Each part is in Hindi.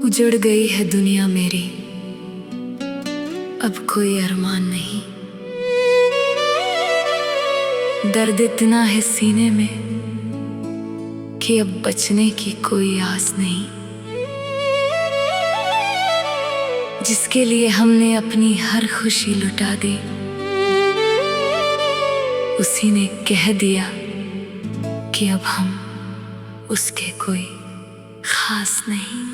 उजड़ गई है दुनिया मेरी, अब कोई अरमान नहीं। दर्द इतना है सीने में कि अब बचने की कोई आस नहीं। जिसके लिए हमने अपनी हर खुशी लुटा दी, उसी ने कह दिया कि अब हम उसके कोई खास नहीं।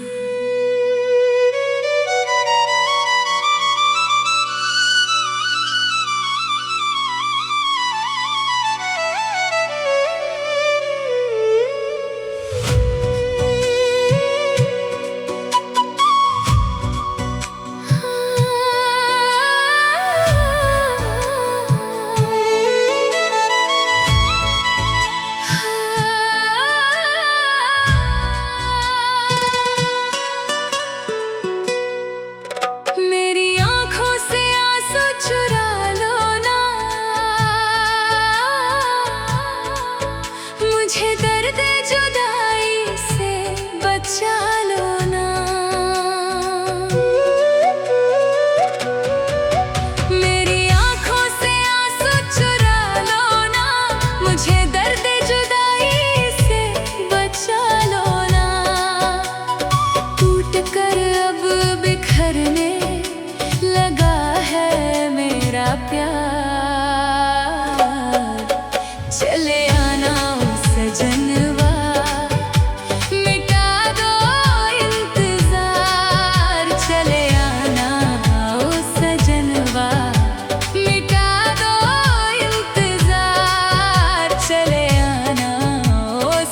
चले आना सजनवा, मिटा दो इंतजार। चले आना सजनवा, मिटा दो इंतजार। चले आना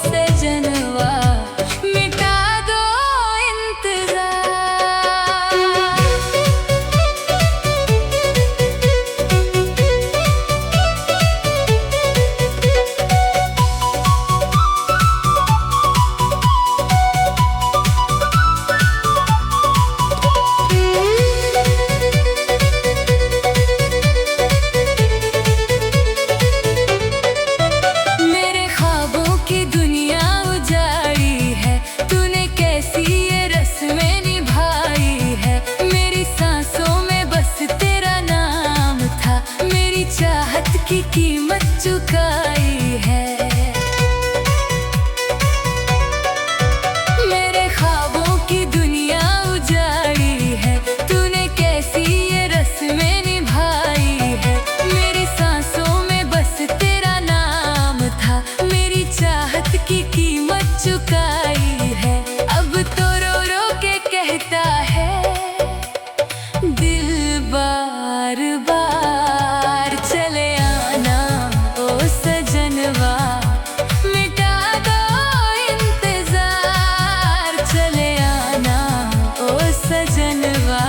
सजनवा, मिटा दो इंतजार। चाहत की कीमत चुकाई है, मेरे ख्वाबों की दुनिया उजाड़ी है। तूने कैसी ये रस्में निभाई है, मेरी सांसों में बस तेरा नाम था। मेरी चाहत की कीमत चुकाई है, अब तो रो रो के कहता है दिल बार बार। चले आना ओ सजनवा, मिटा दो इंतजार। चले आना ओ सजनवा,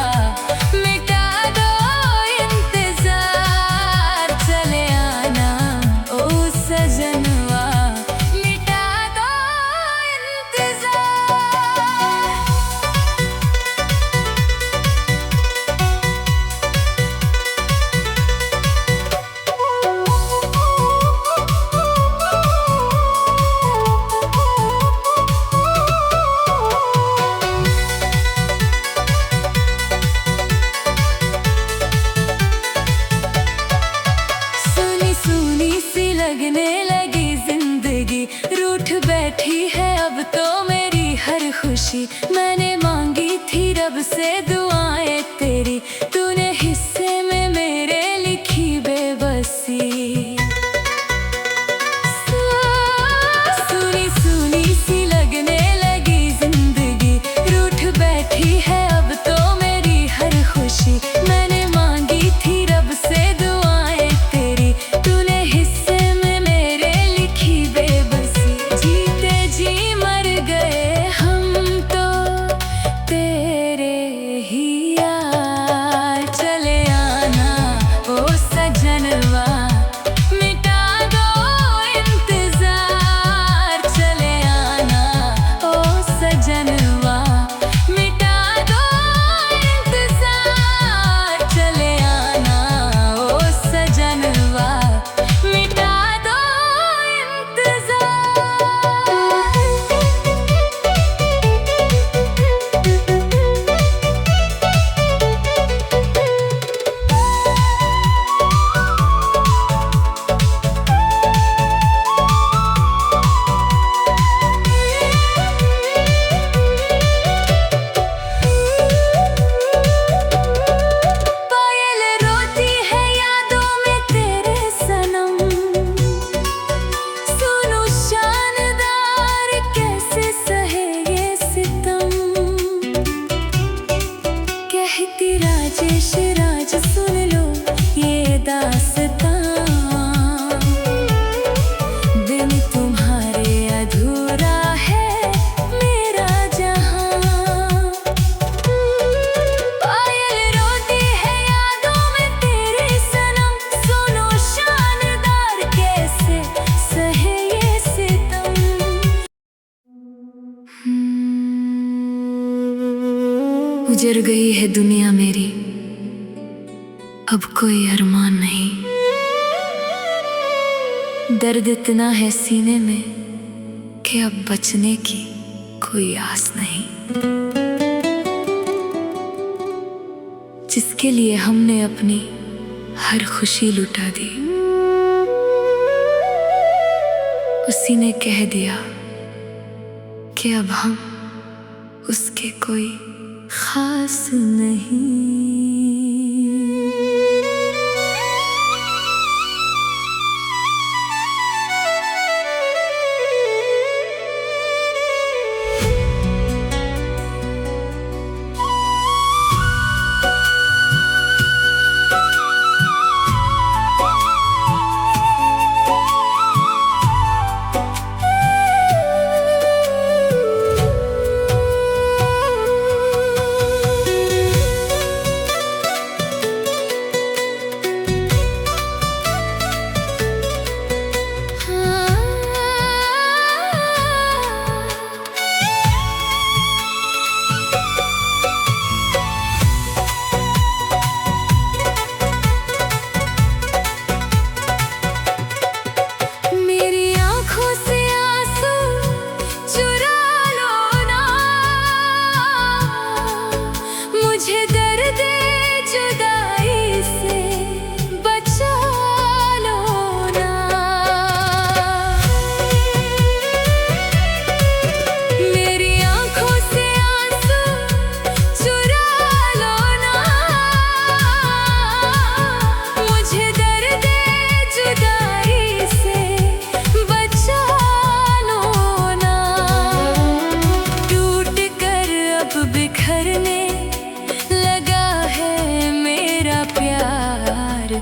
मिटा दो इंतजार। चले आना ओ सजनवा, मिटा दो इंतजार। लगने लगी जिंदगी, रूठ बैठी है अब तो मेरी हर खुशी। मैंने मांगी थी रब से दुआएं तेरी, तूने हिस्से में मेरे लिखी बेबसी। सुनी सुनी सी लगने लगी जिंदगी, रूठ बैठी है अब तो मेरी हर खुशी। मैंने मांगी थी रब से दुआएं तेरी, तूने हिस्से में मेरे लिखी बेबसी। जीते जी मर गए हम तो तेरे ही यार। उजड़ गई है दुनिया मेरी, अब कोई अरमान नहीं। दर्द इतना है सीने में कि अब बचने की कोई आस नहीं। जिसके लिए हमने अपनी हर खुशी लुटा दी, उसी ने कह दिया कि अब हम उसके कोई खास नहीं।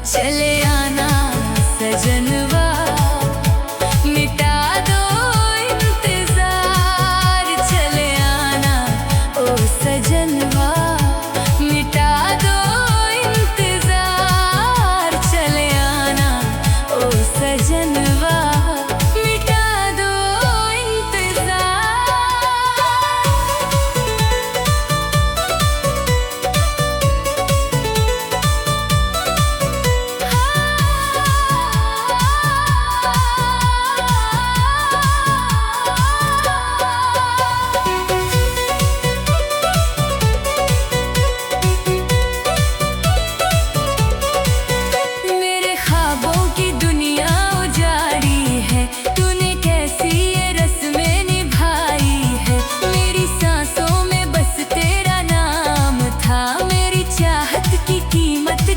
चले आना सजनवा, मिटा दो इंतजार। चले आना ओ सजनवा, मिटा दो इंतजार। चले आना ओ सजनवा, मिटा दो इंतजार।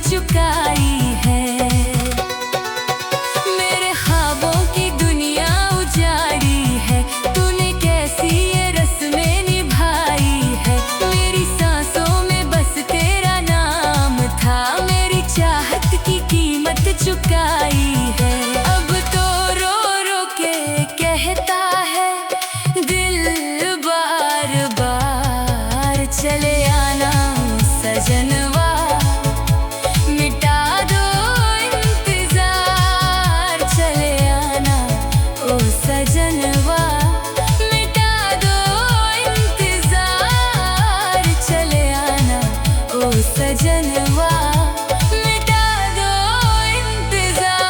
चुकाई है मेरे ख्वाबों की दुनिया उजाड़ी है, तूने कैसी ये रस्में निभाई है। मेरी सांसों में बस तेरा नाम था, मेरी चाहत की कीमत चुकाई है। अब तो रो रो के कहता है दिल बार बार, चले आना सजनवा, सजनवा, मिटा दो इंतजार। चले आना ओ सजनवा, मिटा दो इंतजार।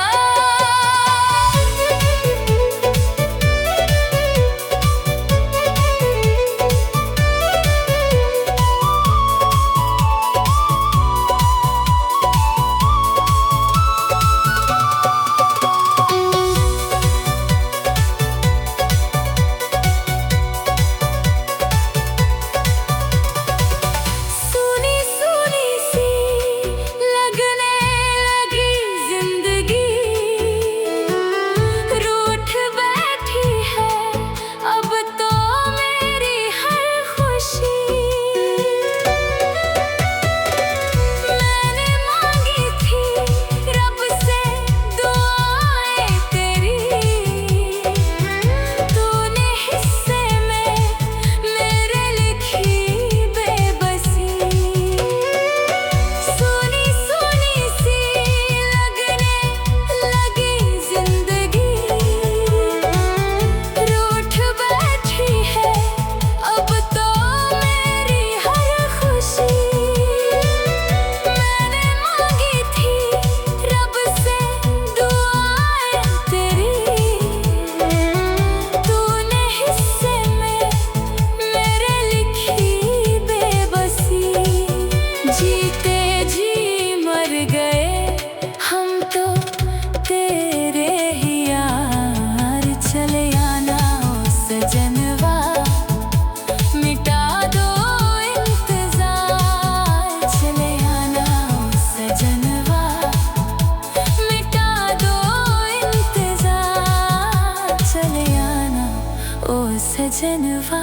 ओ सजनवा।